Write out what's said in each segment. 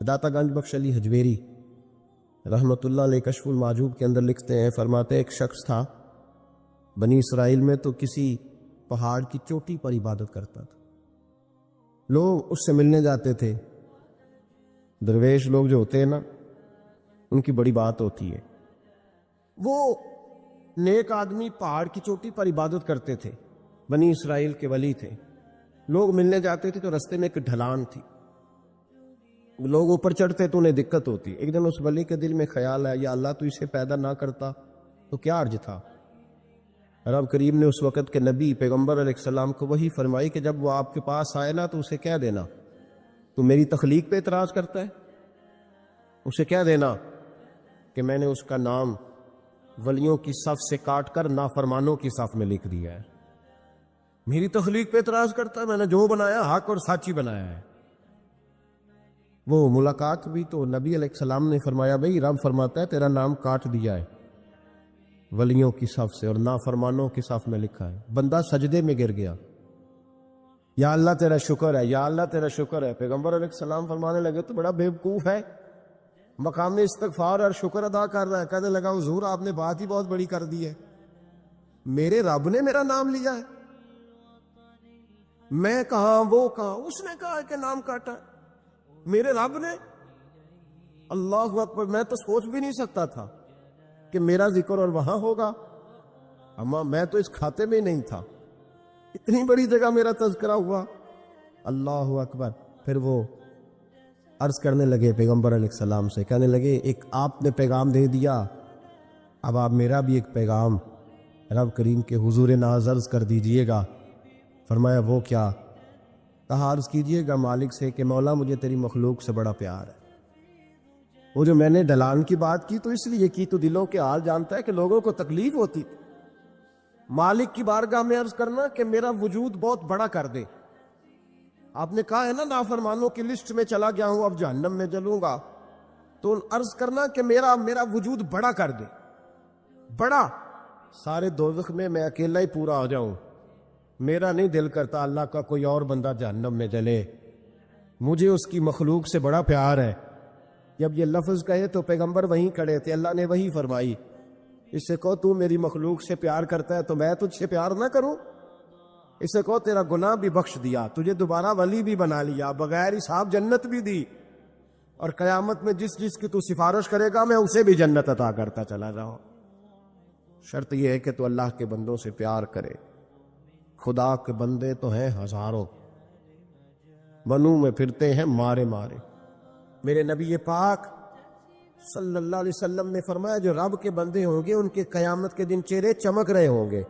داتا گنج بخش علی حجویری رحمۃ اللہ علیہ کشف المعجوب کے اندر لکھتے ہیں، فرماتے ایک شخص تھا بنی اسرائیل میں، تو کسی پہاڑ کی چوٹی پر عبادت کرتا تھا۔ لوگ اس سے ملنے جاتے تھے، درویش لوگ جو ہوتے ہیں نا، ان کی بڑی بات ہوتی ہے۔ وہ نیک آدمی پہاڑ کی چوٹی پر عبادت کرتے تھے، بنی اسرائیل کے ولی تھے۔ لوگ ملنے جاتے تھے تو رستے میں ایک ڈھلان تھی، لوگ اوپر چڑھتے تو انہیں دقت ہوتی۔ ایک دن اس ولی کے دل میں خیال ہے، یا اللہ تو اسے پیدا نہ کرتا تو کیا عرض تھا۔ رب کریم نے اس وقت کے نبی پیغمبر علیہ السلام کو وحی فرمائی کہ جب وہ آپ کے پاس آئے نا تو اسے کہہ دینا تو میری تخلیق پہ اعتراض کرتا ہے، اسے کہہ دینا کہ میں نے اس کا نام ولیوں کی صف سے کاٹ کر نافرمانوں کی صف میں لکھ دیا ہے۔ میری تخلیق پہ اعتراض کرتا ہے، میں نے جو بنایا حق اور سچی بنایا ہے۔ وہ ملاقات بھی تو نبی علیہ السلام نے فرمایا، بھئی رب فرماتا ہے تیرا نام کاٹ دیا ہے ولیوں کی صف سے اور نافرمانوں کی صف میں لکھا ہے۔ بندہ سجدے میں گر گیا، یا اللہ تیرا شکر ہے، یا اللہ تیرا شکر ہے۔ پیغمبر علیہ السلام فرمانے لگے تو بڑا بیوقوف ہے، مقام استغفار اور شکر ادا کر رہا ہے۔ کہنے لگا حضور آپ نے بات ہی بہت بڑی کر دی ہے، میرے رب نے میرا نام لیا ہے، میں کہاں وہ کہاں، اس نے کہا کہ نام کاٹا ہے، میرے رب نے۔ اللہ اکبر، میں تو سوچ بھی نہیں سکتا تھا کہ میرا ذکر اور وہاں ہوگا، اما میں تو اس کھاتے میں ہی نہیں تھا، اتنی بڑی جگہ میرا تذکرہ ہوا۔ اللہ اکبر۔ پھر وہ عرض کرنے لگے پیغمبر علیہ السلام سے، کہنے لگے ایک آپ نے پیغام دے دیا، اب آپ میرا بھی ایک پیغام رب کریم کے حضور ناز عرض کر دیجئے گا۔ فرمایا وہ کیا؟ کہا عرض کیجئے گا مالک سے کہ مولا مجھے تیری مخلوق سے بڑا پیار ہے۔ وہ جو میں نے ڈھلان کی بات کی تو اس لیے کی تو دلوں کے حال جانتا ہے کہ لوگوں کو تکلیف ہوتی تھی۔ مالک کی بارگاہ میں عرض کرنا کہ میرا وجود بہت بڑا کر دے۔ آپ نے کہا ہے نا نافرمانوں کی لسٹ میں چلا گیا ہوں، اب جہنم میں جلوں گا، تو عرض کرنا کہ میرا وجود بڑا کر دے، بڑا، سارے دوزخ میں اکیلا ہی پورا ہو جاؤں۔ میرا نہیں دل کرتا اللہ کا کوئی اور بندہ جہنم میں جلے، مجھے اس کی مخلوق سے بڑا پیار ہے۔ جب یہ لفظ کہے تو پیغمبر وہیں کھڑے تھے، اللہ نے وہی فرمائی، اس سے کہو تو میری مخلوق سے پیار کرتا ہے تو میں تجھ سے پیار نہ کروں؟ اس سے کہو تیرا گناہ بھی بخش دیا، تجھے دوبارہ ولی بھی بنا لیا، بغیر حساب جنت بھی دی، اور قیامت میں جس جس کی تو سفارش کرے گا میں اسے بھی جنت عطا کرتا چلا جاؤں۔ شرط یہ ہے کہ تو اللہ کے بندوں سے پیار کرے۔ خدا کے بندے تو ہیں ہزاروں، بنوں میں پھرتے ہیں مارے مارے۔ میرے نبی پاک صلی اللہ علیہ وسلم نے فرمایا جو رب کے بندے ہوں گے ان کے قیامت کے دن چہرے چمک رہے ہوں گے۔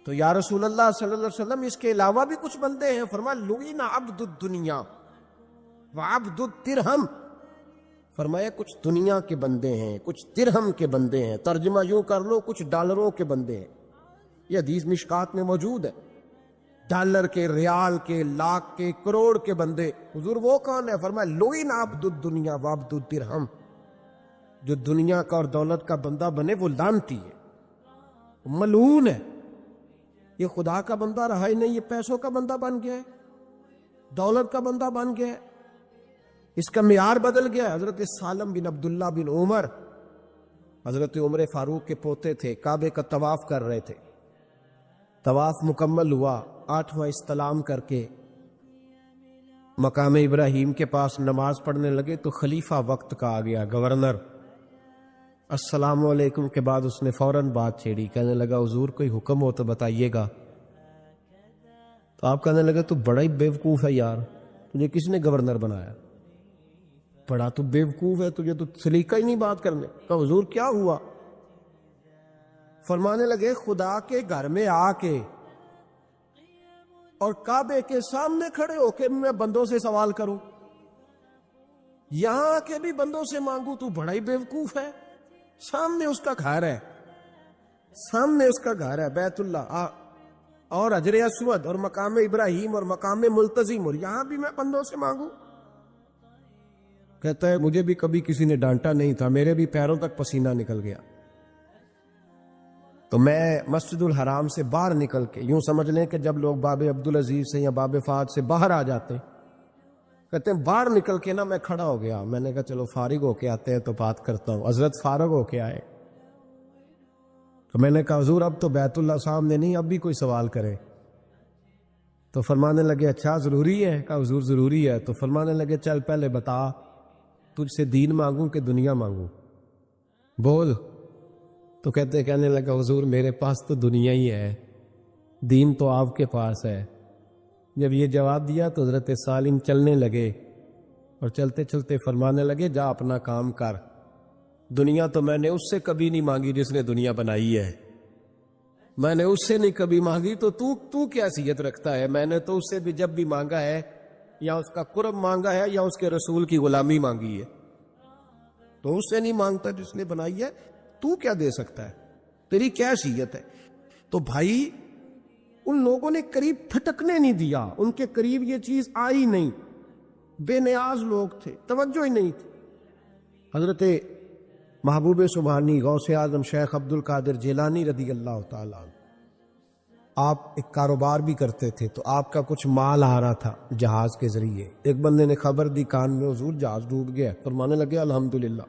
تو یا رسول اللہ صلی اللہ علیہ وسلم اس کے علاوہ بھی کچھ بندے ہیں؟ فرمایا لعن عبد الدنیا وعبد الدرہم، فرمایا کچھ دنیا کے بندے ہیں، کچھ درہم کے بندے ہیں، ترجمہ یوں کر لو کچھ ڈالروں کے بندے ہیں۔ یہ حدیث مشکات میں موجود ہے، ڈالر کے، ریال کے، لاکھ کے، کروڑ کے بندے۔ حضور وہ کون ہے؟ فرمایا لعن عبد الدنیا وعبد الدرہم، جو دنیا کا اور دولت کا بندہ بنے وہ لعنتی ہے، ملعون ہے۔ یہ خدا کا بندہ رہا ہی نہیں، یہ پیسوں کا بندہ بن گیا ہے، دولت کا بندہ بن گیا ہے، اس کا معیار بدل گیا ہے۔ حضرت سالم بن عبداللہ بن عمر حضرت عمر فاروق کے پوتے تھے، کعبے کا طواف کر رہے تھے، طواف مکمل ہوا، 8واں استلام کر کے مقام ابراہیم کے پاس نماز پڑھنے لگے تو خلیفہ وقت کا آ گیا، گورنر، السلام علیکم کے بعد اس نے فوراً بات چھیڑی، کہنے لگا حضور کوئی حکم ہو تو بتائیے گا۔ تو آپ کہنے لگے تو بڑا ہی بیوقوف ہے یار، تجھے کس نے گورنر بنایا؟ بڑا تو بیوقوف ہے، تجھے تو سلیقہ ہی نہیں بات کرنے کا۔ حضور کیا ہوا؟ فرمانے لگے خدا کے گھر میں آ کے اور کعبے کے سامنے کھڑے ہو کے میں بندوں سے سوال کروں، یہاں آ کے بھی بندوں سے مانگوں، تو بڑا ہی بیوقوف ہے۔ سامنے اس کا گھر ہے، سامنے اس کا گھر ہے بیت اللہ اور حجر اسود اور مقام ابراہیم اور مقام ملتزم، اور یہاں بھی میں بندوں سے مانگوں؟ کہتا ہے مجھے بھی کبھی کسی نے ڈانٹا نہیں تھا، میرے بھی پیروں تک پسینہ نکل گیا، تو میں مسجد الحرام سے باہر نکل کے، یوں سمجھ لیں کہ جب لوگ باب عبدالعزیز سے یا باب فہد سے باہر آ جاتے کہتے ہیں باہر نکل کے نا میں کھڑا ہو گیا، میں نے کہا چلو فارغ ہو کے آتے ہیں تو بات کرتا ہوں۔ حضرت فارغ ہو کے آئے تو میں نے کہا حضور اب تو بیت اللہ سامنے نہیں، اب بھی کوئی سوال کرے؟ تو فرمانے لگے اچھا ضروری ہے؟ کہا حضور ضروری ہے۔ تو فرمانے لگے چل پہلے بتا تجھ سے دین مانگوں کہ دنیا مانگوں، بول۔ تو کہنے لگا حضور میرے پاس تو دنیا ہی ہے، دین تو آپ کے پاس ہے۔ جب یہ جواب دیا تو حضرت سالم چلنے لگے اور چلتے چلتے فرمانے لگے جا اپنا کام کر، دنیا تو میں نے اس سے کبھی نہیں مانگی جس نے دنیا بنائی ہے، میں نے اس سے نہیں کبھی مانگی، تو تو کیا حیثیت رکھتا ہے؟ میں نے تو اس سے بھی جب بھی مانگا ہے یا اس کا قرب مانگا ہے یا اس کے رسول کی غلامی مانگی ہے، تو اس سے نہیں مانگتا جس نے بنائی ہے، تو کیا دے سکتا ہے؟ تیری کیا حیثیت ہے؟ تو بھائی ان لوگوں نے قریب پھٹکنے نہیں دیا، ان کے قریب یہ چیز آئی نہیں، بے نیاز لوگ تھے، توجہ ہی نہیں تھی۔ حضرت محبوب سبحانی غوث اعظم شیخ عبد القادر جیلانی رضی اللہ تعالیٰ عنہ، آپ ایک کاروبار بھی کرتے تھے، تو آپ کا کچھ مال آ رہا تھا جہاز کے ذریعے۔ ایک بندے نے خبر دی کان میں حضور جہاز ڈوب گیا، فرمانے لگے الحمدللہ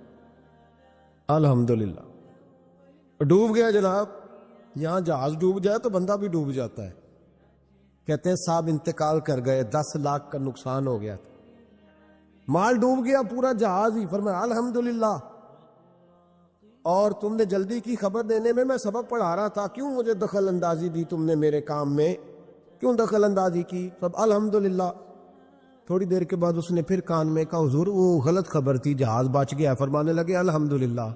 الحمدللہ۔ ڈوب گیا جناب، یہاں جہاز ڈوب جائے تو بندہ بھی ڈوب جاتا ہے۔ کہتے ہیں صاحب انتقال کر گئے، 10 لاکھ کا نقصان ہو گیا تھا، مال ڈوب گیا پورا جہاز ہی۔ فرمایا الحمدللہ، اور تم نے جلدی کی خبر دینے میں سبق پڑھا رہا تھا، کیوں مجھے دخل اندازی دی تم نے میرے کام میں، کیوں دخل اندازی کی؟ سب الحمدللہ۔ تھوڑی دیر کے بعد اس نے پھر کان میں کہا حضور وہ غلط خبر تھی، جہاز بچ گیا۔ فرمانے لگے الحمدللہ۔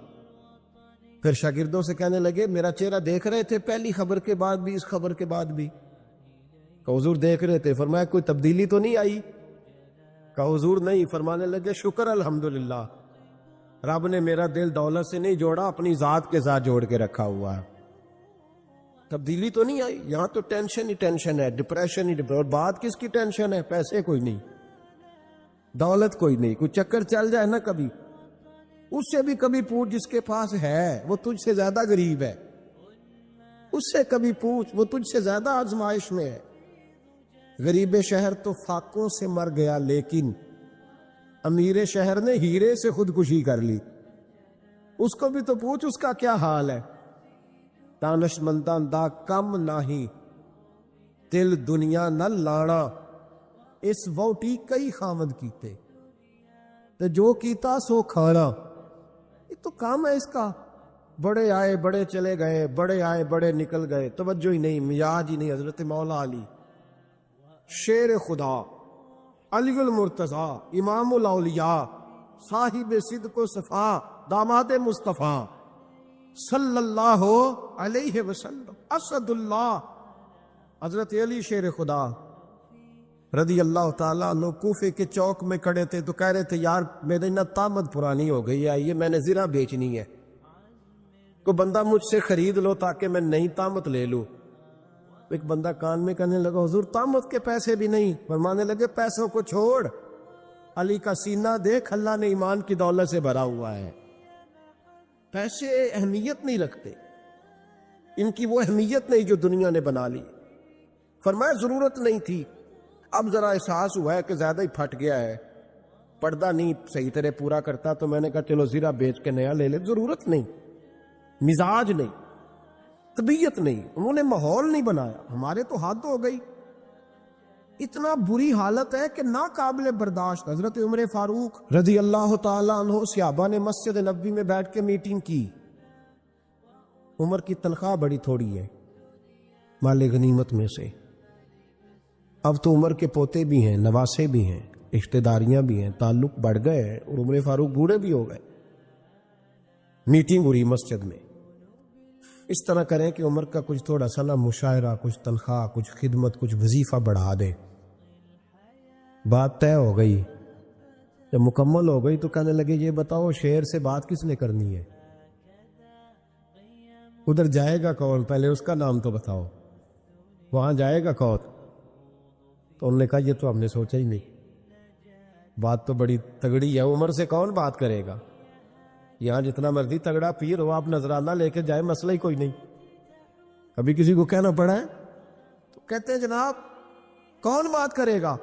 پھر شاگردوں سے کہنے لگے میرا چہرہ دیکھ رہے تھے پہلی خبر کے بعد بھی، اس خبر کے بعد بھی؟ کہا حضور دیکھ رہے تھے۔ فرمایا کوئی تبدیلی تو نہیں آئی؟ کہا حضور نہیں۔ فرمانے لگے شکر الحمدللہ، رب نے میرا دل دولت سے نہیں جوڑا، اپنی ذات کے ساتھ جوڑ کے رکھا ہوا ہے، تبدیلی تو نہیں آئی۔ یہاں تو ٹینشن ہی ٹینشن ہے، ڈپریشن ہی ڈپریشن۔ اور بات کس کی ٹینشن ہے؟ پیسے کوئی نہیں، دولت کوئی نہیں، کوئی چکر چل جائے نا کبھی، اس سے بھی کبھی پوچھ جس کے پاس ہے، وہ تجھ سے زیادہ غریب ہے، اس سے کبھی پوچھ، وہ تجھ سے زیادہ آزمائش میں ہے۔ غریب شہر تو فاقوں سے مر گیا، لیکن امیر شہر نے ہیرے سے خودکشی کر لی، اس کو بھی تو پوچھ اس کا کیا حال ہے۔ دانش مندان دا کم نہیں، دل دنیا نہ لانا، اس ووٹی کئی خامد کیتے، تو جو کیتا سو کھانا۔ یہ تو کام ہے اس کا، بڑے آئے بڑے چلے گئے، بڑے آئے بڑے نکل گئے، توجہ ہی نہیں، مزاج ہی نہیں۔ حضرت مولا علی شیر خدا، علی المرتضی، امام الاولیاء، صاحب صدق و صفا، داماد مصطفیٰ صلی اللہ علیہ وسلم، اسد اللہ، حضرت علی شیر خدا رضی اللہ تعالیٰ عنہ کوفے کے چوک میں کھڑے تھے، تو کہہ رہے تھے یار میری نہ طامت پرانی ہو گئی ہے، یہ میں نے زرہ بیچنی ہے، کوئی بندہ مجھ سے خرید لو تاکہ میں نئی طامت لے لوں۔ ایک بندہ کان میں کہنے لگا حضور طامت کے پیسے بھی نہیں۔ فرمانے لگے پیسوں کو چھوڑ، علی کا سینہ دیکھ، اللہ نے ایمان کی دولت سے بھرا ہوا ہے۔ پیسے اہمیت نہیں رکھتے، ان کی وہ اہمیت نہیں جو دنیا نے بنا لی۔ فرمایا ضرورت نہیں تھی، اب ذرا احساس ہوا ہے کہ زیادہ ہی پھٹ گیا ہے، پردہ نہیں صحیح طرح پورا کرتا، تو میں نے کہا چلو زرہ بیچ کے نیا لے لے۔ ضرورت نہیں، مزاج نہیں، طبیعت نہیں، انہوں نے ماحول نہیں بنایا۔ ہمارے تو حد ہو گئی، اتنا بری حالت ہے کہ ناقابل برداشت۔ حضرت عمر فاروق رضی اللہ تعالیٰ عنہ صحابہ نے مسجد نبوی میں بیٹھ کے میٹنگ کی۔ عمر کی تنخواہ بڑی تھوڑی ہے مال غنیمت میں سے، اب تو عمر کے پوتے بھی ہیں، نواسے بھی ہیں، رشتہ داریاں بھی ہیں، تعلق بڑھ گئے ہیں، اور عمر فاروق بوڑھے بھی ہو گئے۔ میٹنگ ہو رہی مسجد میں، اس طرح کریں کہ عمر کا کچھ تھوڑا سا نا مشاعرہ، کچھ تنخواہ، کچھ خدمت، کچھ وظیفہ بڑھا دیں۔ بات طے ہو گئی، جب مکمل ہو گئی تو کہنے لگے یہ بتاؤ شعر سے بات کس نے کرنی ہے؟ ادھر جائے گا کون؟ پہلے اس کا نام تو بتاؤ، وہاں جائے گا کون؟ تو انہوں نے کہا یہ تو ہم نے سوچا ہی نہیں، بات تو بڑی تگڑی ہے، عمر سے کون بات کرے گا؟ یہاں جتنا مرضی تگڑا پیر ہو، آپ نذرانہ لے کے جائے، مسئلہ ہی کوئی نہیں۔ ابھی کسی کو کہنا پڑا ہے تو کہتے ہیں جناب کون بات کرے گا؟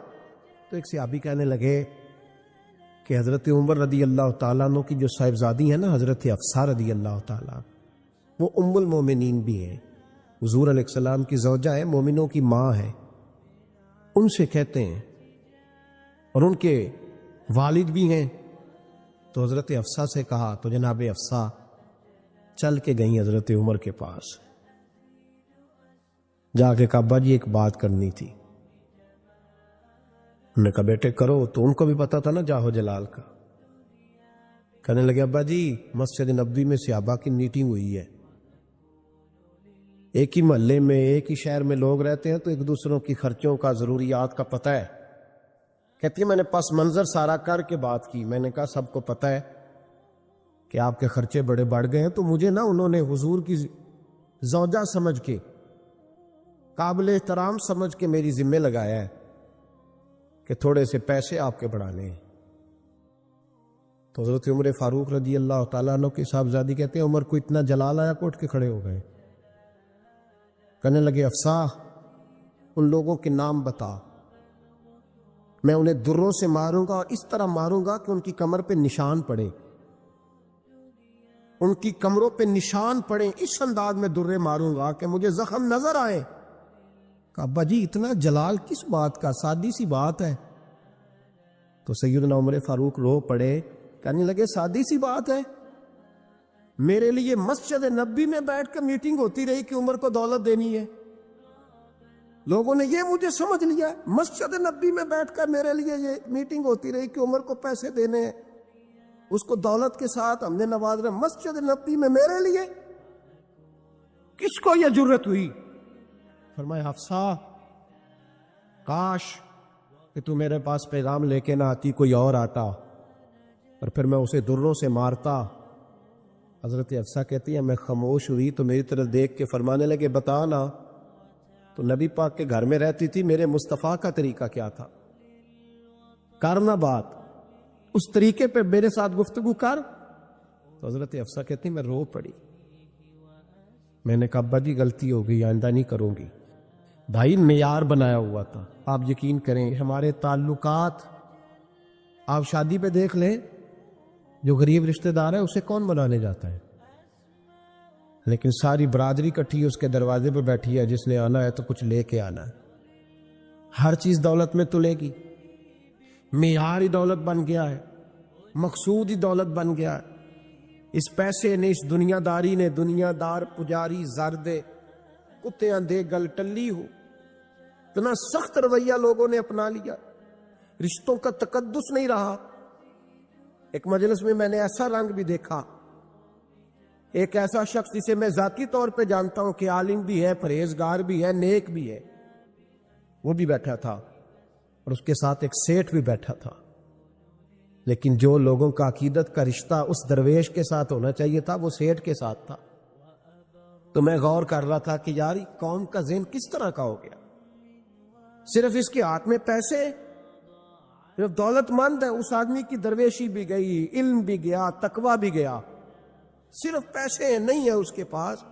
تو ایک صحابی کہنے لگے کہ حضرت عمر رضی اللہ تعالیٰ عنہ کی جو صاحبزادی ہے نا حضرت حفصہ رضی اللہ تعالیٰ، وہ ام المومنین بھی ہیں، حضور علیہ السلام کی زوجہ ہے، مومنوں کی ماں ہے، ان سے کہتے ہیں، اور ان کے والد بھی ہیں۔ تو حضرت حفصہ سے کہا تو جناب حفصہ چل کے گئیں حضرت عمر کے پاس، جا کے کہا ابا جی ایک بات کرنی تھی۔ انہوں نے کہا بیٹے کرو، تو ان کو بھی پتا تھا نا جاہو جلال کا۔ کہنے لگے ابا جی مسجد نبوی میں صحابہ کی میٹنگ ہوئی ہے، ایک ہی محلے میں ایک ہی شہر میں لوگ رہتے ہیں تو ایک دوسروں کی خرچوں کا ضروریات کا پتہ ہے۔ کہتی ہے میں نے پس منظر سارا کر کے بات کی، میں نے کہا سب کو پتہ ہے کہ آپ کے خرچے بڑے بڑھ گئے ہیں، تو مجھے نا انہوں نے حضور کی زوجہ سمجھ کے، قابل احترام سمجھ کے میری ذمہ لگایا ہے کہ تھوڑے سے پیسے آپ کے بڑھانے ہیں۔ تو حضرت عمر فاروق رضی اللہ تعالیٰ عنہ کی صاحبزادی کہتے ہیں عمر کو اتنا جلال آیا کہ اٹھ کے کھڑے ہو گئے، کہنے لگے حفصہ ان لوگوں کے نام بتا، میں انہیں دروں سے ماروں گا اور اس طرح ماروں گا کہ ان کی کمر پہ نشان پڑے، ان کی کمروں پہ نشان پڑے، اس انداز میں درے ماروں گا کہ مجھے زخم نظر آئے۔ کہا ابا جی اتنا جلال کس بات کا، سادی سی بات ہے۔ تو سیدنا عمر فاروق رو پڑے، کہنے لگے سادی سی بات ہے، میرے لیے مسجد نبوی میں بیٹھ کر میٹنگ ہوتی رہی کہ عمر کو دولت دینی ہے، لوگوں نے یہ مجھے سمجھ لیا، مسجد نبوی میں بیٹھ کر میرے لیے یہ میٹنگ ہوتی رہی کہ عمر کو پیسے دینے ہیں، اس کو دولت کے ساتھ ہم نے نواز رہا، مسجد نبوی میں میرے لیے، کس کو یہ جرت ہوئی؟ فرمایا حفصہ کاش کہ تو میرے پاس پیغام لے کے نہ آتی، کوئی اور آتا اور پھر میں اسے دروں سے مارتا۔ حضرت حفصہ کہتی ہے میں خاموش ہوئی تو میری طرف دیکھ کے فرمانے لگے بتا نا، تو نبی پاک کے گھر میں رہتی تھی، میرے مصطفیٰ کا طریقہ کیا تھا، کرنا بات اس طریقے پہ میرے ساتھ گفتگو کر۔ تو حضرت حفصہ کہتی میں رو پڑی، میں نے کہا ابا جی غلطی ہو گئی، آئندہ نہیں کروں گی۔ بھائی معیار بنایا ہوا تھا، آپ یقین کریں ہمارے تعلقات، آپ شادی پہ دیکھ لیں جو غریب رشتہ دار ہے اسے کون بنانے جاتا ہے، لیکن ساری برادری کٹھی اس کے دروازے پہ بیٹھی ہے، جس نے آنا ہے تو کچھ لے کے آنا ہے، ہر چیز دولت میں تلے گی، معیار ہی دولت بن گیا ہے، مقصود ہی دولت بن گیا ہے۔ اس پیسے نے، اس دنیا داری نے، دنیا دار پجاری زردے کتے اندھے گل ٹلی ہو، اتنا سخت رویہ لوگوں نے اپنا لیا، رشتوں کا تقدس نہیں رہا۔ ایک مجلس میں نے ایسا رنگ بھی دیکھا، ایک ایسا شخص جسے میں ذاتی طور پہ جانتا ہوں کہ عالم بھی ہے، پرہیزگار بھی ہے، نیک بھی ہے، وہ بھی بیٹھا تھا اور اس کے ساتھ ایک سیٹھ بھی بیٹھا تھا، لیکن جو لوگوں کا عقیدت کا رشتہ اس درویش کے ساتھ ہونا چاہیے تھا وہ سیٹھ کے ساتھ تھا۔ تو میں غور کر رہا تھا کہ یار قوم کا ذہن کس طرح کا ہو گیا، صرف اس کے ہاتھ میں پیسے، صرف دولت مند ہے، اس آدمی کی درویشی بھی گئی، علم بھی گیا، تقوی بھی گیا، صرف پیسے نہیں ہے اس کے پاس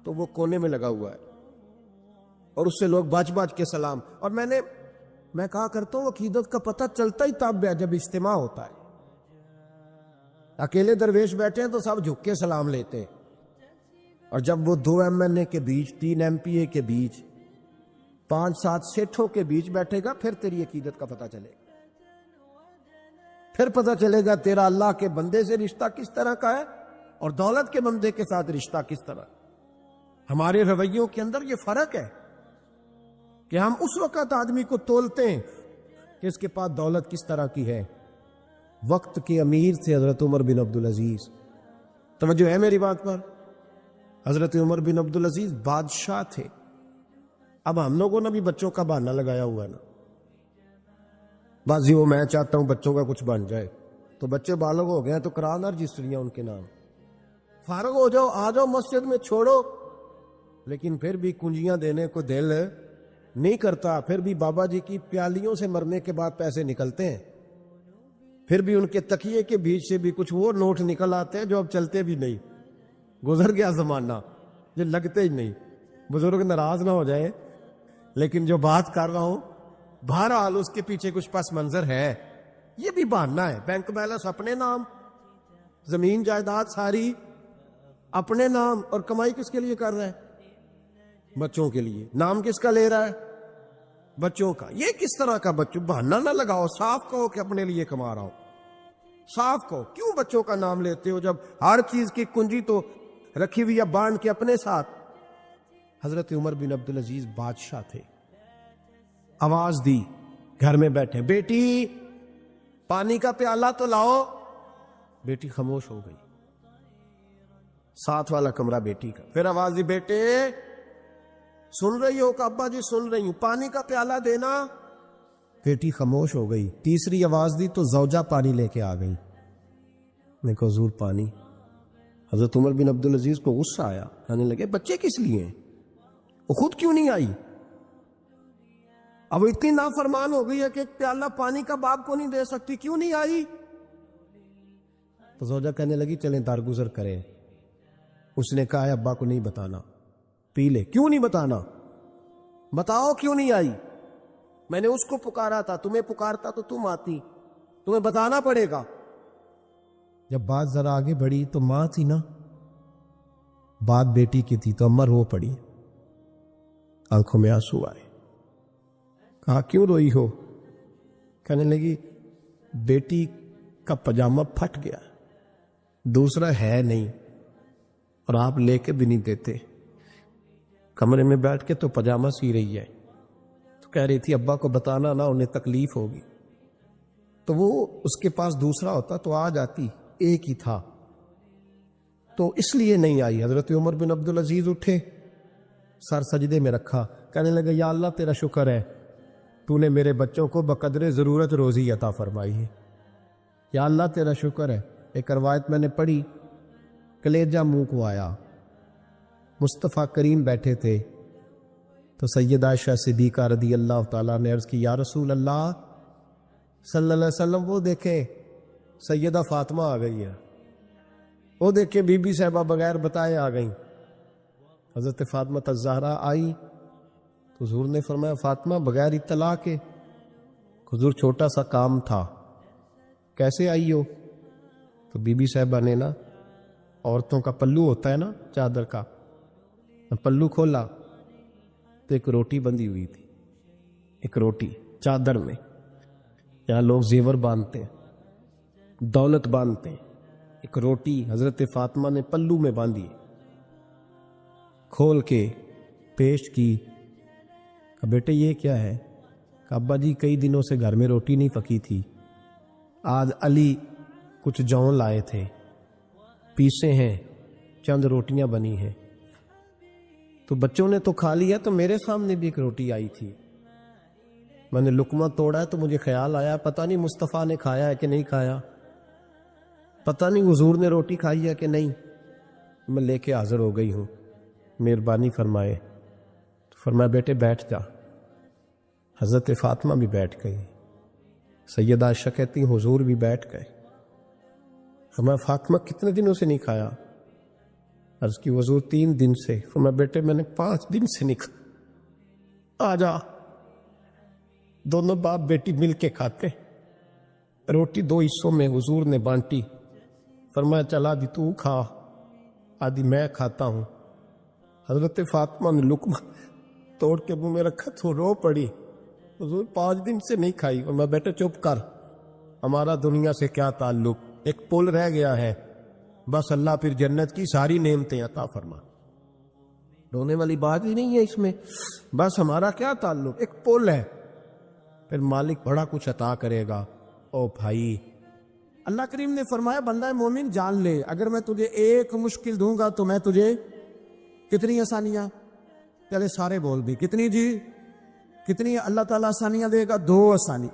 تو وہ کونے میں لگا ہوا ہے اور اس سے لوگ بچ بچ کے سلام۔ اور میں کہا کرتا ہوں عقیدت کا پتہ چلتا ہی تب ہے جب اجتماع ہوتا ہے، اکیلے درویش بیٹھے ہیں تو سب جھک کے سلام لیتے ہیں، اور جب وہ 2 MNA کے بیچ، 3 MPA کے بیچ، 5-7 سیٹھوں کے بیچ بیٹھے گا پھر تیری عقیدت کا پتہ چلے گا، پھر پتہ چلے گا تیرا اللہ کے بندے سے رشتہ کس طرح کا ہے اور دولت کے بندے کے ساتھ رشتہ کس طرح۔ ہمارے رویوں کے اندر یہ فرق ہے کہ ہم اس وقت آدمی کو تولتے ہیں کہ اس کے پاس دولت کس طرح کی ہے۔ وقت کے امیر تھے حضرت عمر بن عبدالعزیز، توجہ ہے میری بات پر، حضرت عمر بن عبدالعزیز بادشاہ تھے۔ اب ہم لوگوں نے بھی بچوں کا بہانہ لگایا ہوا ہے نا، بازی وہ میں چاہتا ہوں بچوں کا کچھ بن جائے، تو بچے بالغ ہو گئے ہیں تو کرانا رجسٹریاں ان کے نام، فارغ ہو جاؤ، آ جاؤ مسجد میں چھوڑو، لیکن پھر بھی کنجیاں دینے کو دل نہیں کرتا، پھر بھی بابا جی کی پیالیوں سے مرنے کے بعد پیسے نکلتے ہیں، پھر بھی ان کے تکیے کے بیچ سے بھی کچھ وہ نوٹ نکل آتے ہیں جو اب چلتے بھی نہیں، گزر گیا زمانہ، جو لگتے ہی نہیں۔ بزرگ ناراض نہ ہو جائے، لیکن جو بات کر رہا ہوں بہرحال اس کے پیچھے کچھ پس منظر ہے، یہ بھی بہانہ ہے. بینک بیلنس اپنے نام، زمین جائیداد ساری اپنے نام، اور کمائی کس کے لیے کر رہا ہے؟ بچوں کے لیے. نام کس کا لے رہا ہے؟ بچوں کا. یہ کس طرح کا بچوں؟ بہانہ نہ لگاؤ، صاف کہو کہ اپنے لیے کما رہا ہوں. صاف کہو. کیوں بچوں کا نام لیتے ہو جب ہر چیز کی کنجی تو رکھی ہوئی ہے باندھ کے اپنے ساتھ؟ حضرت عمر بن عبدالعزیز بادشاہ تھے. آواز دی گھر میں بیٹھے، بیٹی پانی کا پیالہ تو لاؤ. بیٹی خاموش ہو گئی. ساتھ والا کمرہ بیٹی کا. پھر آواز دی، بیٹے سن رہی ہو؟ کہ ابا جی سن رہی ہوں. پانی کا پیالہ دینا. بیٹی خاموش ہو گئی. تیسری آواز دی تو زوجہ پانی لے کے آ گئی. میں کہا حضور پانی. حضرت عمر بن عبدالعزیز کو غصہ آیا، کہنے لگے بچے کس لیے ہیں؟ وہ خود کیوں نہیں آئی؟ اب اتنی نافرمان ہو گئی ہے کہ ایک پیالہ پانی کا باپ کو نہیں دے سکتی، کیوں نہیں آئی؟ تو زوجہ کہنے لگی چلیں درگزر کریں. اس نے کہا ہے ابا کو نہیں بتانا. پی لے. کیوں نہیں بتانا؟ بتاؤ کیوں نہیں آئی؟ میں نے اس کو پکارا تھا، تمہیں پکارتا تو تم آتی، تمہیں بتانا پڑے گا. جب بات ذرا آگے بڑھی تو ماں تھی نا، بات بیٹی کی تھی، تو اماں رو پڑی، آنکھوں میں آنسو آئے. کہا کیوں روئی ہو؟ کہنے لگی بیٹی کا پاجامہ پھٹ گیا، دوسرا ہے نہیں، اور آپ لے کے بھی نہیں دیتے. کمرے میں بیٹھ کے تو پاجامہ سی رہی ہے. تو کہہ رہی تھی ابا کو بتانا نہ، انہیں تکلیف ہوگی. تو وہ اس کے پاس دوسرا ہوتا تو آ جاتی، ایک ہی تھا، تو اس لیے نہیں آئی. حضرت عمر بن عبدالعزیز اٹھے، سر سجدے میں رکھا، کہنے لگے یا اللہ تیرا شکر ہے، تو نے میرے بچوں کو بقدر ضرورت روزی عطا فرمائی ہے. یا اللہ تیرا شکر ہے. ایک روایت میں نے پڑھی، کلیجہ منہ کو آیا. مصطفیٰ کریم بیٹھے تھے تو سیدہ عائشہ صدیقہ رضی اللہ تعالیٰ نے عرض کی یا رسول اللہ صلی اللہ علیہ وسلم، وہ دیکھیں سیدہ فاطمہ آ گئی ہے، وہ دیکھیں بی بی صاحبہ بغیر بتائے آ گئیں. حضرت فاطمہ الزہرا آئی تو حضور نے فرمایا فاطمہ بغیر اطلاع کے؟ حضور چھوٹا سا کام تھا. کیسے آئی ہو؟ تو بی بی صاحبہ نے نا، عورتوں کا پلو ہوتا ہے نا چادر کا، پلو کھولا تو ایک روٹی بندھی ہوئی تھی. ایک روٹی چادر میں، یہاں لوگ زیور باندھتے ہیں، دولت باندھتے ہیں. ایک روٹی حضرت فاطمہ نے پلو میں باندھی، کھول کے پیش کی. کہ بیٹے یہ کیا ہے؟ کہ ابا جی کئی دنوں سے گھر میں روٹی نہیں پکی تھی، آج علی کچھ جون لائے تھے، پیسے ہیں، چند روٹیاں بنی ہیں، تو بچوں نے تو کھا لیا، تو میرے سامنے بھی ایک روٹی آئی تھی، میں نے لقمہ توڑا ہے تو مجھے خیال آیا پتہ نہیں مصطفیٰ نے کھایا ہے کہ نہیں کھایا، پتہ نہیں حضور نے روٹی کھائی ہے کہ نہیں، میں لے کے حاضر ہو گئی ہوں، مہربانی فرمائے. تو فرمایا بیٹے بیٹھ جا. حضرت فاطمہ بھی بیٹھ گئی. سیدہ عائشہ کہتی حضور بھی بیٹھ گئے. فرمایا فاطمہ کتنے دنوں سے نہیں کھایا؟ عرض کی حضور 3 دن سے. فرمایا بیٹے میں نے 5 دن سے نہیں کھایا. آ جا. دونوں باپ بیٹی مل کے کھاتے. روٹی 2 حصوں میں حضور نے بانٹی. فرمایا چلا آدھی تو کھا، آدھی میں کھاتا ہوں. حضرت فاطمہ نے لقمہ توڑ کے منہ میں رکھا تو رو پڑی. حضور 5 دن سے نہیں کھائی. اور میں بیٹا چپ کر، ہمارا دنیا سے کیا تعلق، ایک پل رہ گیا ہے، بس اللہ پھر جنت کی ساری نعمتیں عطا فرما. رونے والی بات ہی نہیں ہے اس میں، بس ہمارا کیا تعلق، ایک پل ہے، پھر مالک بڑا کچھ عطا کرے گا. او بھائی، اللہ کریم نے فرمایا بندہ مومن جان لے، اگر میں تجھے ایک مشکل دوں گا تو میں تجھے کتنی آسانیاں، چلے سارے بول بھی کتنی جی، کتنی اللہ تعالیٰ آسانیاں دے گا؟ 2 آسانی.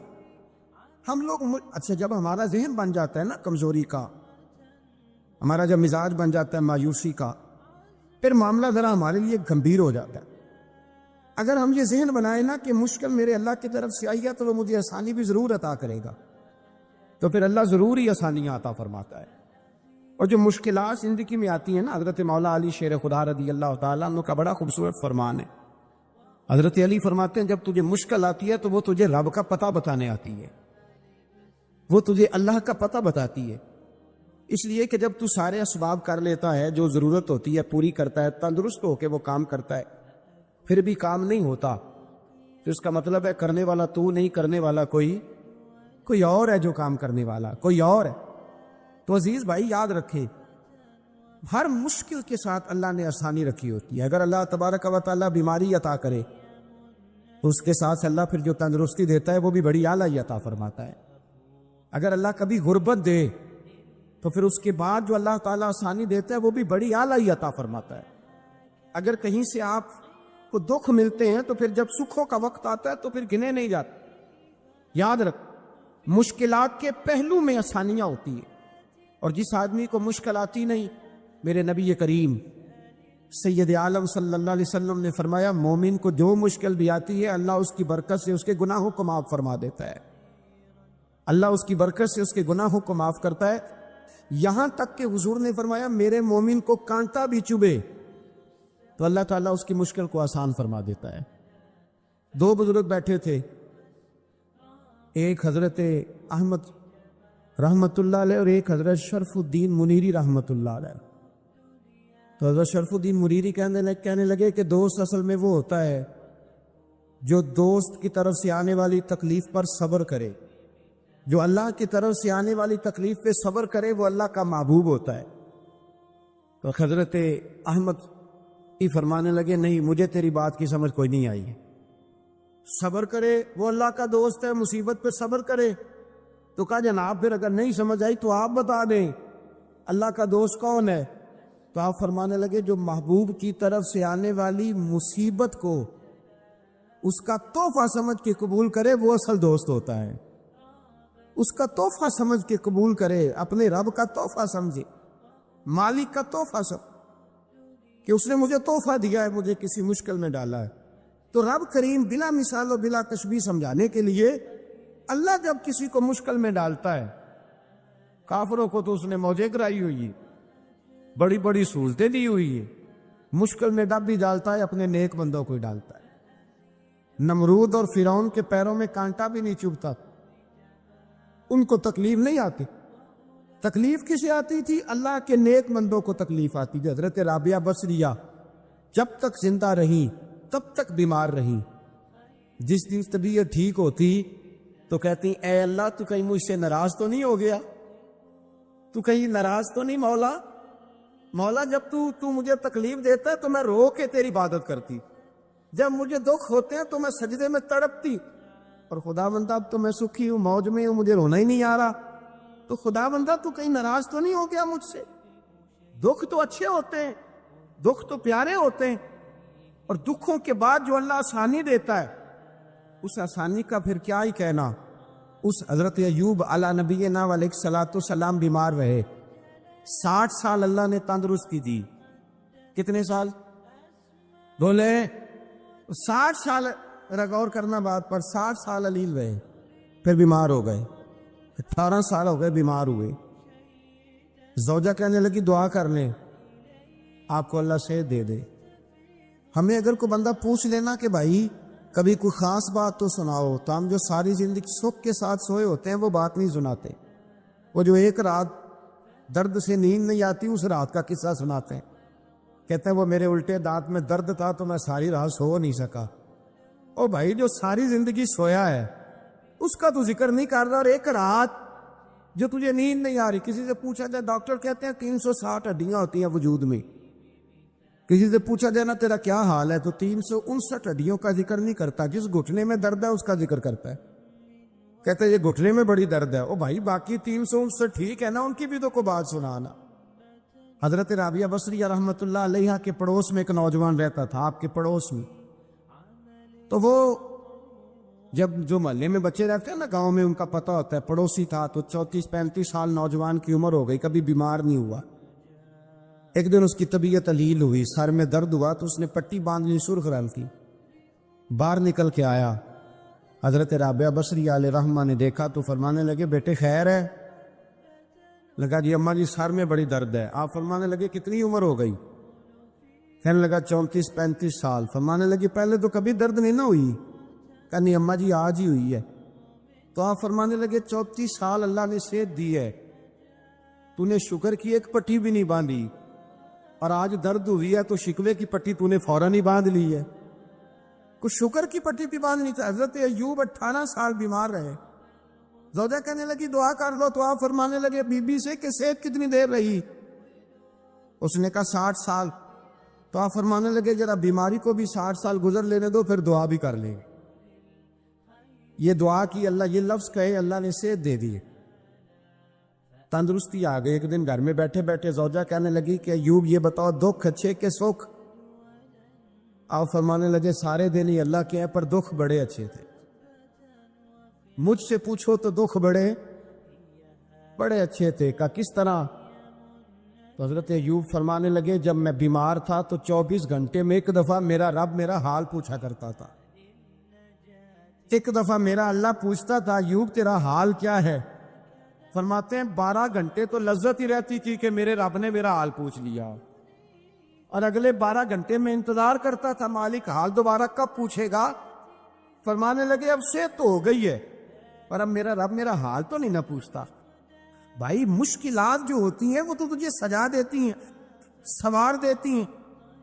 ہم لوگ اچھا جب ہمارا ذہن بن جاتا ہے نا کمزوری کا، ہمارا جب مزاج بن جاتا ہے مایوسی کا، پھر معاملہ ذرا ہمارے لیے گمبھیر ہو جاتا ہے. اگر ہم یہ ذہن بنائیں نا کہ مشکل میرے اللہ کی طرف سے آئی ہے تو وہ مجھے آسانی بھی ضرور عطا کرے گا، تو پھر اللہ ضرور ہی آسانیاں عطا فرماتا ہے. اور جو مشکلات زندگی میں آتی ہیں نا، حضرت مولا علی شیر خدا رضی اللہ تعالیٰ عنہ کا بڑا خوبصورت فرمان ہے. حضرت علی فرماتے ہیں جب تجھے مشکل آتی ہے تو وہ تجھے رب کا پتہ بتانے آتی ہے، وہ تجھے اللہ کا پتہ بتاتی ہے، اس لیے کہ جب تو سارے اسباب کر لیتا ہے، جو ضرورت ہوتی ہے پوری کرتا ہے، تندرست ہو کے وہ کام کرتا ہے، پھر بھی کام نہیں ہوتا، تو اس کا مطلب ہے کرنے والا تو نہیں، کرنے والا کوئی اور ہے جو کام کرنے والا، کوئی اور ہے۔ تو عزیز بھائی یاد رکھے، ہر مشکل کے ساتھ اللہ نے آسانی رکھی ہوتی ہے۔ اگر اللہ تبارک و تعالیٰ بیماری عطا کرے تو اس کے ساتھ اللہ پھر جو تندرستی دیتا ہے وہ بھی بڑی اعلیٰ عطا فرماتا ہے۔ اگر اللہ کبھی غربت دے تو پھر اس کے بعد جو اللہ تعالیٰ آسانی دیتا ہے وہ بھی بڑی اعلیٰ عطا فرماتا ہے۔ اگر کہیں سے آپ کو دکھ ملتے ہیں تو پھر جب سکھوں کا وقت آتا ہے تو پھر گنے نہیں جاتے۔ یاد رکھ، مشکلات کے پہلو میں آسانیاں ہوتی ہیں، اور جس آدمی کو مشکل آتی نہیں، میرے نبی کریم سید عالم صلی اللہ علیہ وسلم نے فرمایا مومن کو جو مشکل بھی آتی ہے اللہ اس کی برکت سے اس کے گناہوں کو معاف فرما دیتا ہے، اللہ اس کی برکت سے اس کے گناہوں کو معاف کرتا ہے، یہاں تک کہ حضور نے فرمایا میرے مومن کو کانٹا بھی چبھے تو اللہ تعالیٰ اس کی مشکل کو آسان فرما دیتا ہے۔ دو بزرگ بیٹھے تھے، ایک حضرت احمد رحمت اللہ علیہ اور ایک حضرت شرف الدین منیری رحمت اللہ علیہ۔ تو حضرت شرف الدین منیری کہنے لگے کہ دوست اصل میں وہ ہوتا ہے جو دوست کی طرف سے آنے والی تکلیف پر صبر کرے، جو اللہ کی طرف سے آنے والی تکلیف پہ صبر کرے وہ اللہ کا محبوب ہوتا ہے۔ تو حضرت احمد ہی فرمانے لگے نہیں، مجھے تیری بات کی سمجھ کوئی نہیں آئی ہے، صبر کرے وہ اللہ کا دوست ہے، مصیبت پہ صبر کرے۔ تو کہا جناب پھر اگر نہیں سمجھ آئی تو آپ بتا دیں اللہ کا دوست کون ہے؟ تو آپ فرمانے لگے جو محبوب کی طرف سے آنے والی مصیبت کو اس کا تحفہ سمجھ کے قبول کرے وہ اصل دوست ہوتا ہے، اس کا تحفہ سمجھ کے قبول کرے، اپنے رب کا تحفہ سمجھے، مالک کا تحفہ سمجھے کہ اس نے مجھے تحفہ دیا ہے، مجھے کسی مشکل میں ڈالا ہے۔ تو رب کریم بلا مثال و بلا تشبیہ سمجھانے کے لیے اللہ جب کسی کو مشکل میں ڈالتا ہے، کافروں کو تو اس نے موجیں کرائی ہوئی ہے، بڑی بڑی سہولتیں دی ہوئی ہے، مشکل میں ڈب بھی ڈالتا ہے، اپنے نیک بندوں کو ہی ڈالتا ہے۔ نمرود اور فرعون کے پیروں میں کانٹا بھی نہیں چبھتا، ان کو تکلیف نہیں آتی۔ تکلیف کسے آتی تھی؟ اللہ کے نیک بندوں کو تکلیف آتی تھی۔ حضرت رابعہ بصریہ جب تک زندہ رہی تب تک بیمار رہی، جس دن طبیعت ٹھیک ہوتی تو کہتی اے اللہ تو کہیں مجھ سے ناراض تو نہیں ہو گیا، تو کہیں ناراض تو نہیں مولا جب تو مجھے تکلیف دیتا ہے تو میں رو کے تیری عبادت کرتی، جب مجھے دکھ ہوتے ہیں تو میں سجدے میں تڑپتی، اور خدا بندہ اب تو میں سکھی ہوں، موج میں ہوں، مجھے رونا ہی نہیں آ رہا، تو خدا بندہ تو کہیں ناراض تو نہیں ہو گیا مجھ سے؟ دکھ تو اچھے ہوتے ہیں، دکھ تو پیارے ہوتے ہیں، اور دکھوں کے بعد جو اللہ آسانی دیتا ہے اس آسانی کا پھر کیا ہی کہنا۔ اس حضرت ایوب علی نبینا علیہ الصلوۃ والسلام بیمار رہے، 60 سال اللہ نے تندرستی دی۔ کتنے سال بولے؟ 60 سال، غور کرنا بات پر، 60 سال علیل رہے، پھر بیمار ہو گئے، 18 سال ہو گئے بیمار ہوئے۔ زوجہ کہنے لگی دعا کر لیں آپ کو اللہ صحت دے دے۔ ہمیں اگر کوئی بندہ پوچھ لینا کہ بھائی کبھی کوئی خاص بات تو سناؤ، تو ہم جو ساری زندگی سکھ کے ساتھ سوئے ہوتے ہیں وہ بات نہیں سناتے، وہ جو ایک رات درد سے نیند نہیں آتی اس رات کا قصہ سناتے ہیں، کہتے ہیں وہ میرے الٹے دانت میں درد تھا تو میں ساری رات سو نہیں سکا۔ او بھائی جو ساری زندگی سویا ہے اس کا تو ذکر نہیں کر رہا، اور ایک رات جو تجھے نیند نہیں آ رہی، کسی سے پوچھا جائے، ڈاکٹر کہتے ہیں 360 ہڈیاں ہوتی ہیں وجود میں، کسی سے پوچھا جائے نا تیرا کیا حال ہے تو 359 ہڈیوں کا ذکر نہیں کرتا، جس گھٹنے میں درد ہے اس کا ذکر کرتا ہے، کہتے ہیں یہ گھٹنے میں بڑی درد ہے۔ او بھائی باقی 359 ٹھیک ہے نا، ان کی بھی تو کوئی بات سنانا۔ حضرت رابعہ بصریہ رحمت اللہ علیہ کے پڑوس میں ایک نوجوان رہتا تھا، آپ کے پڑوس میں، تو وہ جب جو محلے میں بچے رہتے ہیں نا گاؤں میں، ان کا پتہ ہوتا ہے، پڑوسی تھا، تو 34-35 سال نوجوان کی عمر ہو گئی، کبھی بیمار نہیں ہوا۔ ایک دن اس کی طبیعت علیل ہوئی، سر میں درد ہوا تو اس نے پٹی باندھ لی سرخ رنگ کی، باہر نکل کے آیا، حضرت رابعہ بصریہ علیہ رحمہ نے دیکھا تو فرمانے لگے بیٹے خیر ہے؟ لگا جی اماں جی سر میں بڑی درد ہے۔ آپ فرمانے لگے کتنی عمر ہو گئی؟ کہنے لگا 34-35 سال. فرمانے لگی پہلے تو کبھی درد نہیں نہ ہوئی؟ کہا نہیں اماں جی آج ہی ہوئی ہے. تو آپ فرمانے لگے 34 سال اللہ نے صحت دی ہے, تو نے شکر کی ایک پٹی بھی نہیں باندھی, اور آج درد ہوئی ہے تو شکوے کی پٹی تو نے فوراً ہی باندھ لی ہے. کچھ شکر کی پٹی بھی باندھنی تھی. حضرت ایوب 18 سال بیمار رہے. زوجہ کہنے لگی دعا کر لو, تو آپ فرمانے لگے بی بی سے کہ صحت کتنی دیر رہی؟ اس نے کہا 60 سال. تو آپ فرمانے لگے ذرا بیماری کو بھی 60 سال گزر لینے دو, پھر دعا بھی کر لیں گے. یہ دعا کی, اللہ یہ لفظ کہے, اللہ نے صحت دے دی, تندرستی آ گئی. ایک دن گھر میں بیٹھے بیٹھے زوجہ کہنے لگی کہ ایوب یہ بتاؤ دکھ اچھے کہ سکھ؟ آپ فرمانے لگے سارے دن ہی اللہ کے ہیں, پر دکھ بڑے اچھے تھے. مجھ سے پوچھو تو دکھ بڑے اچھے تھے. کہا کس طرح؟ تو حضرت ایوب فرمانے لگے جب میں بیمار تھا تو 24 گھنٹے میں ایک دفعہ میرا رب میرا حال پوچھا کرتا تھا. ایک دفعہ میرا اللہ پوچھتا تھا ایوب تیرا حال کیا ہے؟ فرماتے ہیں 12 گھنٹے تو لذت ہی رہتی تھی کہ میرے رب نے میرا حال پوچھ لیا, اور اگلے 12 گھنٹے میں انتظار کرتا تھا مالک حال دوبارہ کب پوچھے گا. فرمانے لگے اب صحت تو ہو گئی ہے, پر اب میرا رب میرا حال تو نہیں نہ پوچھتا. بھائی مشکلات جو ہوتی ہیں وہ تو تجھے سجا دیتی ہیں, سنوار دیتی ہیں.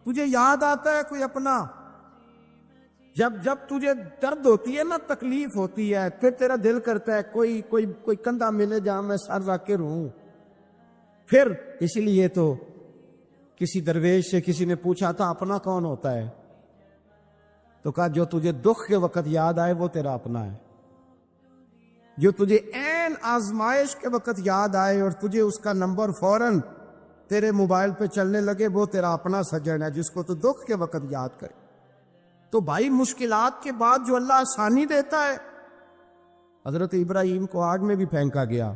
تجھے یاد آتا ہے کوئی اپنا, جب تجھے درد ہوتی ہے نا, تکلیف ہوتی ہے, پھر تیرا دل کرتا ہے کوئی کندھا ملے جہاں میں سر رکھ کے رہوں. پھر اسی لیے تو کسی درویش سے کسی نے پوچھا تھا اپنا کون ہوتا ہے؟ تو کہا جو تجھے دکھ کے وقت یاد آئے وہ تیرا اپنا ہے. جو تجھے عین آزمائش کے وقت یاد آئے اور تجھے اس کا نمبر فوراً تیرے موبائل پہ چلنے لگے, وہ تیرا اپنا سجن ہے جس کو تو دکھ کے وقت یاد کرے. تو بھائی مشکلات کے بعد جو اللہ آسانی دیتا ہے, حضرت ابراہیم کو آگ میں بھی پھینکا گیا,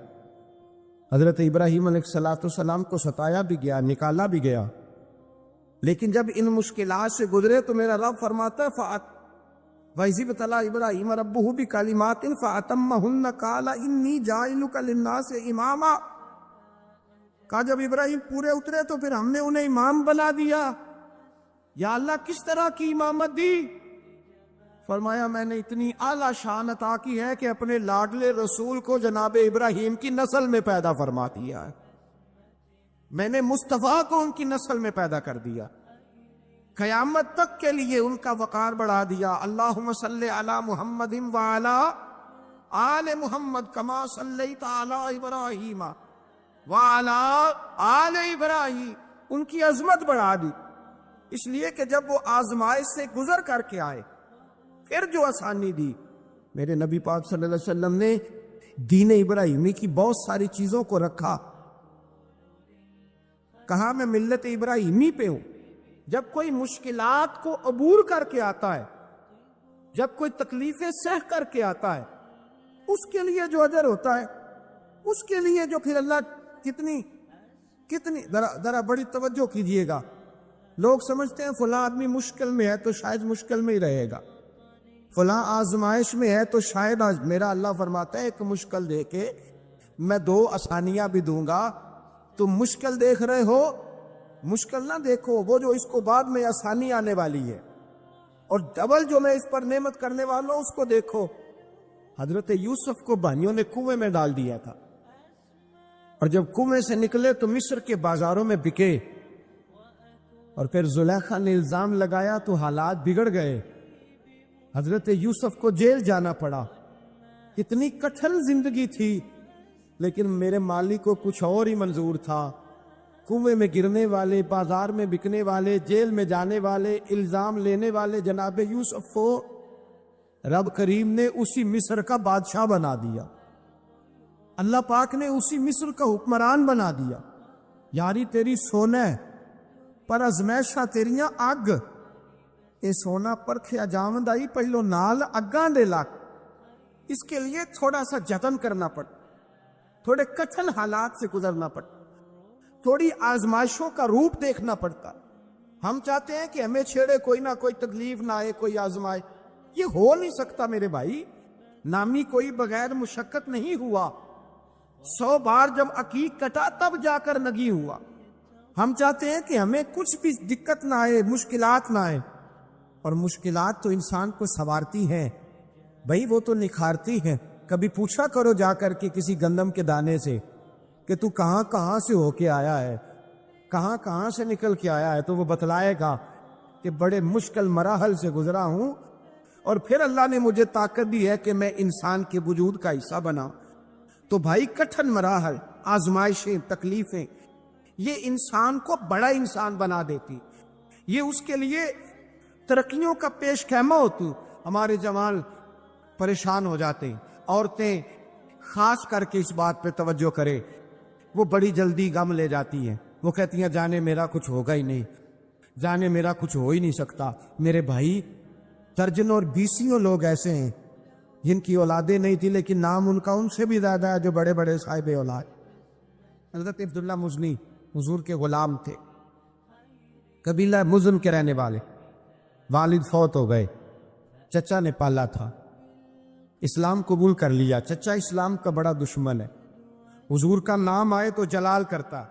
حضرت ابراہیم علیہ السلام کو ستایا بھی گیا, نکالا بھی گیا, لیکن جب ان مشکلات سے گزرے تو میرا رب فرماتا ہے وَإِذِ ابْتَلَىٰ إِبْرَاهِيمَ رَبُّهُ بِكَلِمَاتٍ فَأَتَمَّهُنَّ قَالَ إِنِّي جَاعِلُكَ لِلنَّاسِ إِمَامًا. کہا جب ابراہیم پورے اترے تو پھر ہم نے انہیں امام بنا دیا. یا اللہ کس طرح کی امامت دی؟ فرمایا میں نے اتنی اعلیٰ شان عطا کی ہے کہ اپنے لاڈلے رسول کو جناب ابراہیم کی نسل میں پیدا فرما دیا ہے. میں نے مصطفیٰ کو ان کی نسل میں پیدا کر دیا, قیامت تک کے لیے ان کا وقار بڑھا دیا. اللہم صلی علی محمد وعلی آل محمد کما صلیت علی ابراہیم وعلی آل ابراہیم. ان کی عظمت بڑھا دی, اس لیے کہ جب وہ آزمائش سے گزر کر کے آئے پھر جو آسانی دی. میرے نبی پاک صلی اللہ علیہ وسلم نے دین ابراہیمی کی بہت ساری چیزوں کو رکھا. کہا میں ملت ابراہیمی پہ ہوں. جب کوئی مشکلات کو عبور کر کے آتا ہے, جب کوئی تکلیفیں سہ کر کے آتا ہے, اس کے لیے جو اجر ہوتا ہے, اس کے لیے جو پھر اللہ کتنی ذرا بڑی توجہ کیجئے گا. لوگ سمجھتے ہیں فلاں آدمی مشکل میں ہے تو شاید مشکل میں ہی رہے گا, فلاں آزمائش میں ہے تو شاید میرا اللہ فرماتا ہے ایک مشکل دے کے میں 2 آسانیاں بھی دوں گا. تم مشکل دیکھ رہے ہو, مشکل نہ دیکھو, وہ جو اس کو بعد میں آسانی آنے والی ہے, اور ڈبل جو میں اس پر نعمت کرنے والا ہوں اس کو دیکھو. حضرت یوسف کو بھائیوں نے کنویں میں ڈال دیا تھا, اور جب کنویں سے نکلے تو مصر کے بازاروں میں بکے, اور پھر زلیخا نے الزام لگایا تو حالات بگڑ گئے. حضرت یوسف کو جیل جانا پڑا. اتنی کٹھن زندگی تھی, لیکن میرے مالک کو کچھ اور ہی منظور تھا. کنویں میں گرنے والے, بازار میں بکنے والے, جیل میں جانے والے, الزام لینے والے جناب یوسف کو رب کریم نے اسی مصر کا بادشاہ بنا دیا. اللہ پاک نے اسی مصر کا حکمران بنا دیا. یاری تیری سونا ہے پر ازمیشاں تیریاں اگ, اے سونا پرکھیا جاوند آئی پہلو نال اگاں دے لگ. اس کے لیے تھوڑا سا جتن کرنا پڑتا, تھوڑے کٹھن حالات سے گزرنا پڑتا, تھوڑی آزمائشوں کا روپ دیکھنا پڑتا. ہم چاہتے ہیں کہ ہمیں چھیڑے کوئی نہ کوئی تکلیف نہ آئے, کوئی آزمائے. یہ ہو نہیں سکتا میرے بھائی. نامی کوئی بغیر مشقت نہیں ہوا. 100 بار جب عقیق کٹا تب جا کر نگی ہوا. ہم چاہتے ہیں کہ ہمیں کچھ بھی دقت نہ آئے، مشکلات نہ آئے، اور مشکلات تو انسان کو سنوارتی ہیں بھائی، وہ تو نکھارتی ہیں۔ کبھی پوچھا کرو جا کر کے کسی گندم کے دانے سے کہ تو کہاں کہاں سے ہو کے آیا ہے، کہاں کہاں سے نکل کے آیا ہے، تو وہ بتلائے گا کہ بڑے مشکل مراحل سے گزرا ہوں، اور پھر اللہ نے مجھے طاقت دی ہے کہ میں انسان کے وجود کا حصہ بنا۔ تو بھائی کٹھن مراحل، آزمائشیں، تکلیفیں، یہ انسان کو بڑا انسان بنا دیتی، یہ اس کے لیے ترقیوں کا پیش خیمہ ہوتی۔ ہمارے جوان پریشان ہو جاتے ہیں، عورتیں خاص کر کے اس بات پہ توجہ کرے، وہ بڑی جلدی غم لے جاتی ہیں، وہ کہتی ہیں جانے میرا کچھ ہوگا ہی نہیں، جانے میرا کچھ ہو ہی نہیں سکتا۔ میرے بھائی درجنوں اور بیسیوں لوگ ایسے ہیں جن کی اولادیں نہیں تھی لیکن نام ان کا ان سے بھی زیادہ ہے جو بڑے بڑے صاحب اولاد۔ حضرت عبداللہ مزنی حضور کے غلام تھے، قبیلہ مزن کے رہنے والے، والد فوت ہو گئے، چچا نے پالا تھا، اسلام قبول کر لیا۔ چچا اسلام کا بڑا دشمن ہے، حضور کا نام آئے تو جلال کرتا،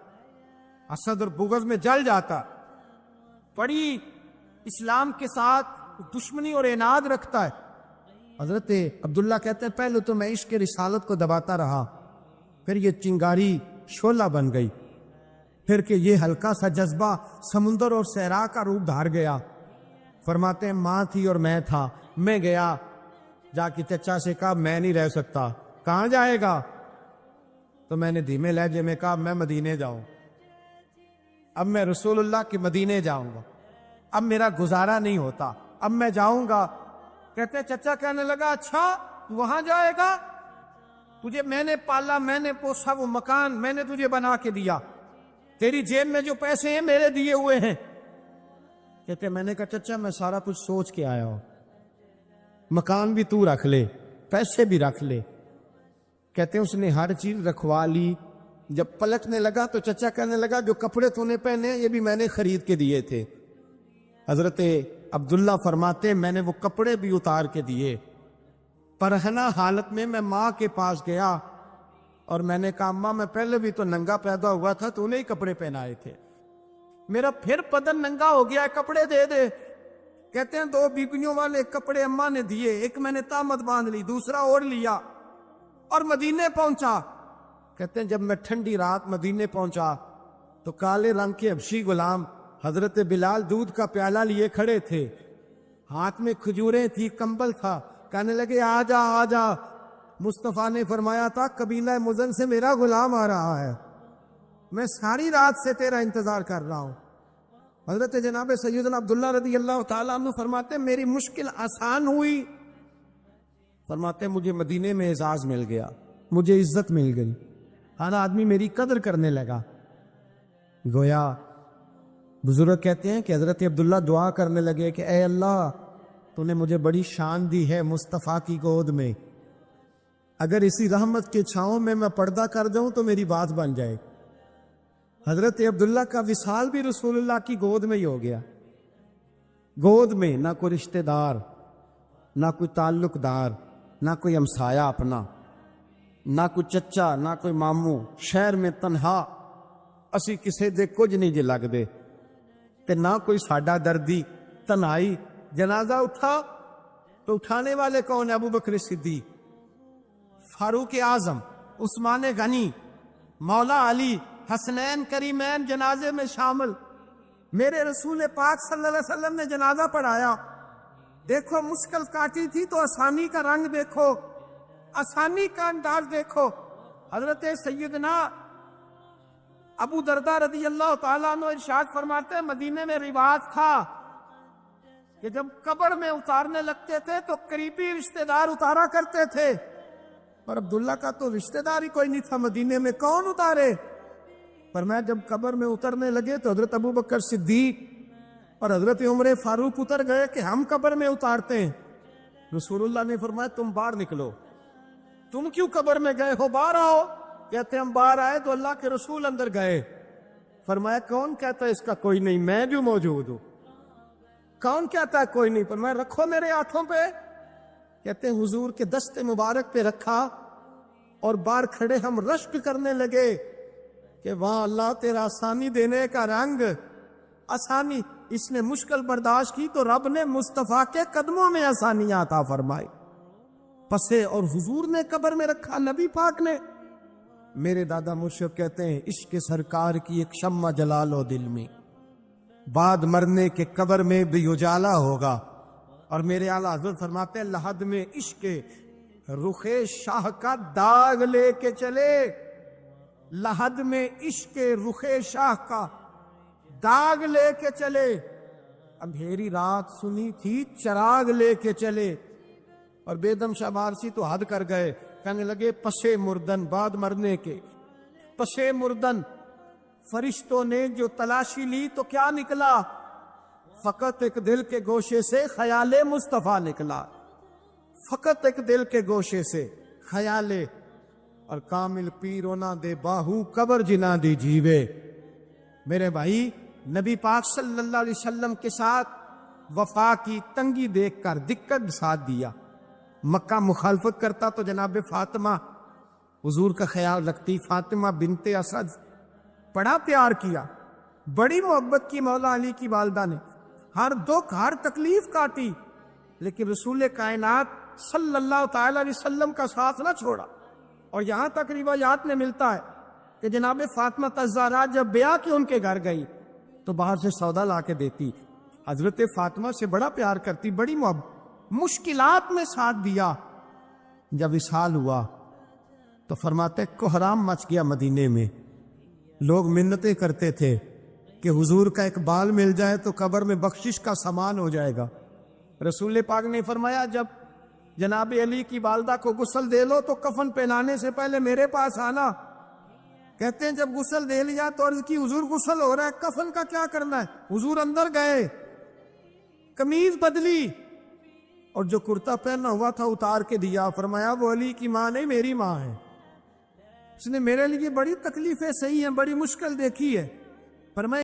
حسد اور بغض میں جل جاتا، بڑی اسلام کے ساتھ دشمنی اور عناد رکھتا ہے۔ حضرت عبداللہ کہتے ہیں پہلے تو میں عشق رسالت کو دباتا رہا، پھر یہ چنگاری شعلہ بن گئی، پھر کہ یہ ہلکا سا جذبہ سمندر اور صحرا کا روپ دھار گیا۔ فرماتے ہیں ماں تھی اور میں تھا، میں گیا جا کے چچا سے کہا میں نہیں رہ سکتا۔ کہاں جائے گا؟ تو میں نے دھیمے لہجے میں کہا میں مدینے جاؤں، اب میں رسول اللہ کے مدینے جاؤں گا، اب میرا گزارا نہیں ہوتا، اب میں جاؤں گا۔ کہتے چچا کہنے لگا اچھا تو وہاں جائے گا، تجھے میں نے پالا، میں نے پوسا، وہ مکان میں نے تجھے بنا کے دیا، تیری جیب میں جو پیسے ہیں میرے دیے ہوئے ہیں۔ کہتے میں نے کہا چچا میں سارا کچھ سوچ کے آیا ہوں، مکان بھی تو رکھ لے، پیسے بھی رکھ لے۔ کہتے ہیں اس نے ہر چیز رکھوا لی۔ جب پلٹنے لگا تو چچا کہنے لگا جو کپڑے تو نے پہنے یہ بھی میں نے خرید کے دیے تھے۔ حضرت عبداللہ فرماتے میں نے وہ کپڑے بھی اتار کے دیے، پرہنہ حالت میں میں ماں کے پاس گیا اور میں نے کہا ماں میں پہلے بھی تو ننگا پیدا ہوا تھا، تو نے ہی کپڑے پہنائے تھے، میرا پھر بدن ننگا ہو گیا ہے، کپڑے دے دے۔ کہتے ہیں 2 بیبیوں والے کپڑے اماں نے دیے، ایک میں نے تامت باندھ لی، دوسرا اور لیا اور مدینے پہنچا۔ کہتے ہیں جب میں ٹھنڈی رات مدینے پہنچا تو کالے رنگ کے حبشی غلام حضرت بلال دودھ کا پیالہ لیے کھڑے تھے، ہاتھ میں کھجوریں تھی، کمبل تھا، کہنے لگے آ جا آ جا۔ مصطفیٰ نے فرمایا تھا قبیلہ مزن سے میرا غلام آ رہا ہے، میں ساری رات سے تیرا انتظار کر رہا ہوں۔ حضرت جناب سیدنا عبداللہ رضی اللہ تعالیٰ عنہ فرماتے میری مشکل آسان ہوئی، فرماتے مجھے مدینے میں اعزاز مل گیا، مجھے عزت مل گئی، ہر آدمی میری قدر کرنے لگا۔ گویا بزرگ کہتے ہیں کہ حضرت عبداللہ دعا کرنے لگے کہ اے اللہ تو نے مجھے بڑی شان دی ہے مصطفیٰ کی گود میں، اگر اسی رحمت کے چھاؤں میں پردہ کر جاؤں تو میری بات بن جائے۔ حضرت عبداللہ کا وصال بھی رسول اللہ کی گود میں ہی ہو گیا، گود میں نہ کوئی رشتہ دار، نہ کوئی تعلق دار، نہ کوئی ہمسایہ اپنا، نہ کوئی چچا، نہ کوئی ماموں، شہر میں تنہا، اسی کسے دے کچھ نہیں جے لگ دے تے نہ کوئی ساڈا دردی، تنہائی۔ جنازہ اٹھا تو اٹھانے والے کون؟ ابو بکر صدیق، فاروق اعظم، عثمان غنی، مولا علی، حسنین کریمین جنازے میں شامل۔ میرے رسول پاک صلی اللہ علیہ وسلم نے جنازہ پڑھایا، دیکھو مشکل کاٹی تھی تو آسانی کا رنگ دیکھو، آسانی کا انداز دیکھو۔ حضرت سیدنا ابو دردہ رضی اللہ تعالیٰ عنہ ارشاد فرماتے ہیں مدینے میں رواج تھا کہ جب قبر میں اتارنے لگتے تھے تو قریبی رشتہ دار اتارا کرتے تھے، اور عبداللہ کا تو رشتہ دار ہی کوئی نہیں تھا مدینے میں، کون اتارے؟ پر میں جب قبر میں اترنے لگے تو حضرت ابو بکر صدیق اور حضرت عمر فاروق اتر گئے کہ ہم قبر میں اتارتے ہیں۔ رسول اللہ نے فرمایا تم باہر نکلو، تم کیوں قبر میں گئے ہو، باہر آؤ۔ کہتے ہم باہر آئے تو اللہ کے رسول اندر گئے، فرمایا کون کہتا ہے اس کا کوئی نہیں، میں جو موجود ہوں، کون کہتا ہے کوئی نہیں؟ فرمایا رکھو میرے ہاتھوں پہ۔ کہتے ہیں حضور کے دست مبارک پہ رکھا اور باہر کھڑے ہم رشک کرنے لگے کہ وہاں اللہ تیرا آسانی دینے کا رنگ آسانی، اس نے مشکل برداشت کی تو رب نے مصطفیٰ کے قدموں میں آسانیاں عطا فرمائی، پسے اور حضور نے قبر میں رکھا، نبی پاک نے۔ میرے دادا مرشد کہتے ہیں عشق سرکار کی ایک شمع جلا لو دل میں، بعد مرنے کے قبر میں بھی اجالا ہوگا۔ اور میرے اعلیٰ حضرت فرماتے ہیں لحد میں عشق رخ شاہ کا داغ لے کے چلے، لحد میں عشق رخ شاہ کا داغ لے کے چلے، اندھیری رات سنی تھی چراغ لے کے چلے۔ اور بیدم شاہ بارسی تو حد کر گئے، کہنے لگے پسے مردن، بعد مرنے کے پسے مردن فرشتوں نے جو تلاشی لی تو کیا نکلا؟ فقط ایک دل کے گوشے سے خیال مصطفیٰ نکلا، فقط ایک دل کے گوشے سے خیال۔ اور کامل پیرو نہ دے باہو قبر جنا دی جیوے۔ میرے بھائی، نبی پاک صلی اللہ علیہ وسلم کے ساتھ وفا کی تنگی دیکھ کر دقت ساتھ دیا، مکہ مخالفت کرتا تو جناب فاطمہ حضور کا خیال رکھتی، فاطمہ بنت اسد، بڑا پیار کیا، بڑی محبت کی مولا علی کی والدہ نے، ہر دکھ ہر تکلیف کاٹی، لیکن رسول کائنات صلی اللہ تعالی علیہ وسلم کا ساتھ نہ چھوڑا۔ اور یہاں تک روایات میں ملتا ہے کہ جناب فاطمہ الزہرا جب بیاہ کے ان کے گھر گئی تو باہر سے سودا لا کے دیتی، حضرت فاطمہ سے بڑا پیار کرتی، بڑی محبت، مشکلات میں ساتھ دیا۔ جب وصال ہوا تو فرماتے کوہرام مچ گیا مدینے میں، لوگ منتیں کرتے تھے کہ حضور کا ایک بال مل جائے تو قبر میں بخشش کا سامان ہو جائے گا۔ رسول پاک نے فرمایا جب جناب علی کی والدہ کو غسل دے لو تو کفن پہنانے سے پہلے میرے پاس آنا۔ کہتے ہیں جب غسل دے لیا تو عرض کی حضور غسل ہو رہا ہے، کفن کا کیا کرنا ہے؟ حضور اندر گئے، قمیض بدلی اور جو کرتا پہنا ہوا تھا اتار کے دیا، فرمایا وہ علی کی ماں نہیں میری ماں ہے، اس نے میرے لیے بڑی تکلیفیں سہی ہیں، بڑی مشکل دیکھی ہے، فرمایا